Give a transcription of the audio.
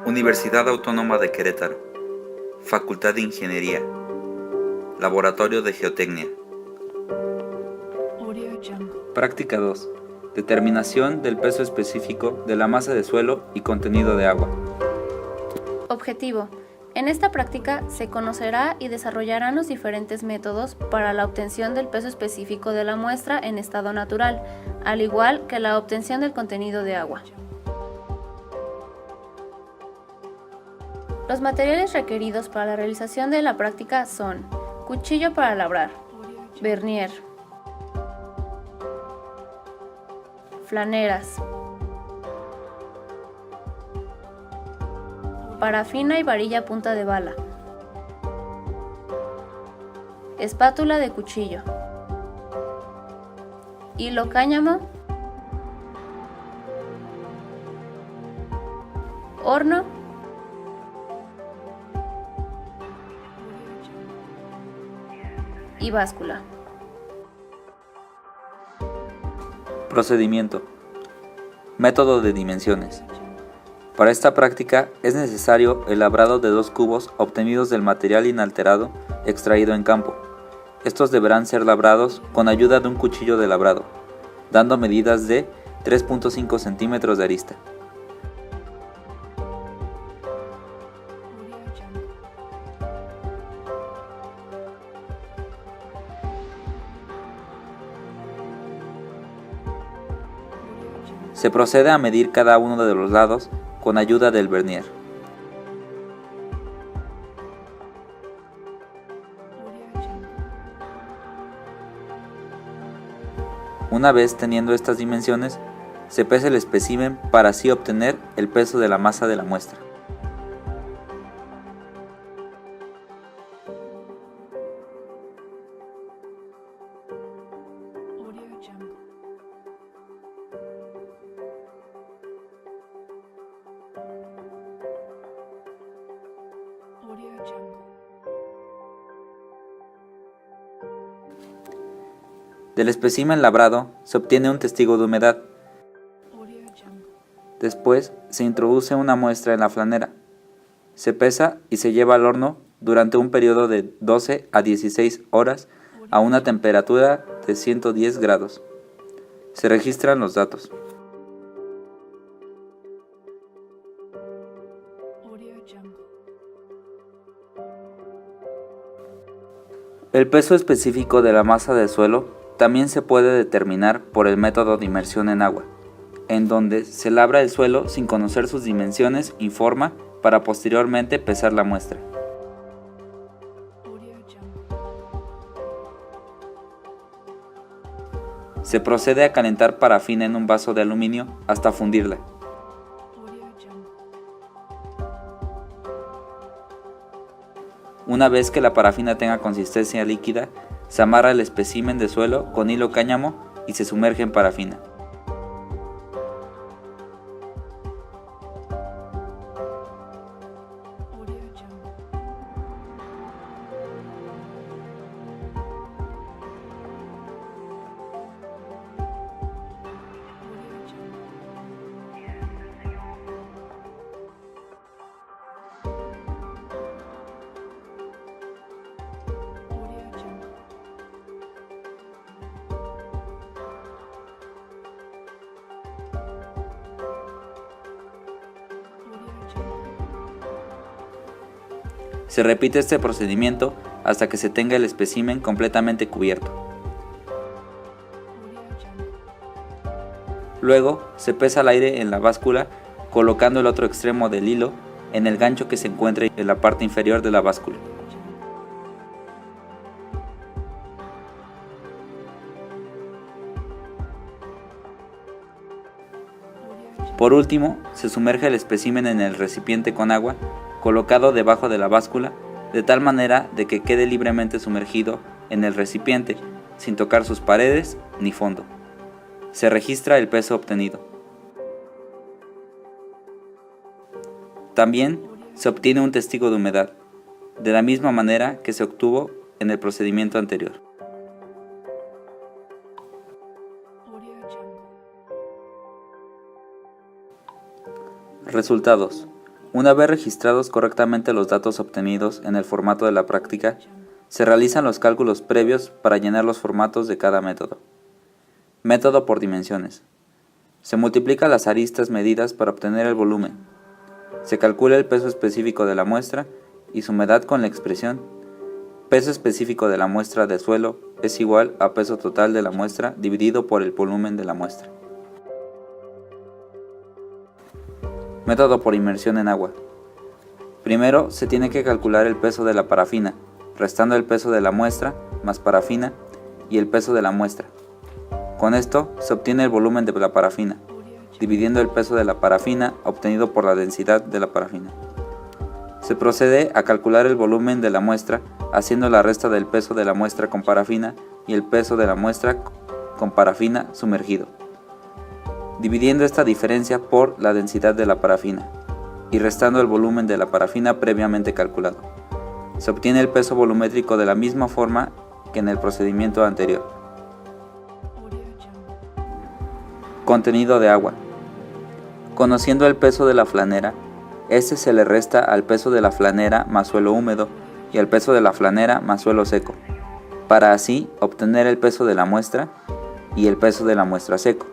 Universidad Autónoma de Querétaro, Facultad de Ingeniería, Laboratorio de Geotecnia. Práctica 2. Determinación del peso específico de la masa de suelo y contenido de agua. Objetivo. En esta práctica se conocerá y desarrollarán los diferentes métodos para la obtención del peso específico de la muestra en estado natural, al igual que la obtención del contenido de agua. Los materiales requeridos para la realización de la práctica son cuchillo para labrar, vernier, flaneras, parafina y varilla punta de bala, espátula de cuchillo, hilo cáñamo, horno y báscula. Procedimiento. Método de dimensiones. Para esta práctica es necesario el labrado de 2 cubos obtenidos del material inalterado extraído en campo. Estos deberán ser labrados con ayuda de un cuchillo de labrado, dando medidas de 3.5 centímetros de arista. Se procede a medir cada uno de los lados con ayuda del vernier. Una vez teniendo estas dimensiones, se pesa el espécimen para así obtener el peso de la masa de la muestra. Del espécimen labrado se obtiene un testigo de humedad. Después se introduce una muestra en la flanera. Se pesa y se lleva al horno durante un periodo de 12 a 16 horas a una temperatura de 110 grados. Se registran los datos. El peso específico de la masa de suelo también se puede determinar por el método de inmersión en agua, en donde se labra el suelo sin conocer sus dimensiones y forma para posteriormente pesar la muestra. Se procede a calentar parafina en un vaso de aluminio hasta fundirla. Una vez que la parafina tenga consistencia líquida, se amarra el espécimen de suelo con hilo cáñamo y se sumerge en parafina. Se repite este procedimiento hasta que se tenga el espécimen completamente cubierto. Luego se pesa al aire en la báscula colocando el otro extremo del hilo en el gancho que se encuentra en la parte inferior de la báscula. Por último, se sumerge el espécimen en el recipiente con agua colocado debajo de la báscula, de tal manera de que quede libremente sumergido en el recipiente, sin tocar sus paredes ni fondo. Se registra el peso obtenido. También se obtiene un testigo de humedad, de la misma manera que se obtuvo en el procedimiento anterior. Resultados. Una vez registrados correctamente los datos obtenidos en el formato de la práctica, se realizan los cálculos previos para llenar los formatos de cada método. Método por dimensiones. Se multiplican las aristas medidas para obtener el volumen. Se calcula el peso específico de la muestra y su humedad con la expresión peso específico de la muestra de suelo es igual a peso total de la muestra dividido por el volumen de la muestra. Método por inmersión en agua. Primero se tiene que calcular el peso de la parafina, restando el peso de la muestra más parafina y el peso de la muestra. Con esto se obtiene el volumen de la parafina, dividiendo el peso de la parafina obtenido por la densidad de la parafina. Se procede a calcular el volumen de la muestra haciendo la resta del peso de la muestra con parafina y el peso de la muestra con parafina sumergido, dividiendo esta diferencia por la densidad de la parafina y restando el volumen de la parafina previamente calculado. Se obtiene el peso volumétrico de la misma forma que en el procedimiento anterior. Contenido de agua. Conociendo el peso de la flanera, este se le resta al peso de la flanera más suelo húmedo y al peso de la flanera más suelo seco, para así obtener el peso de la muestra y el peso de la muestra seco.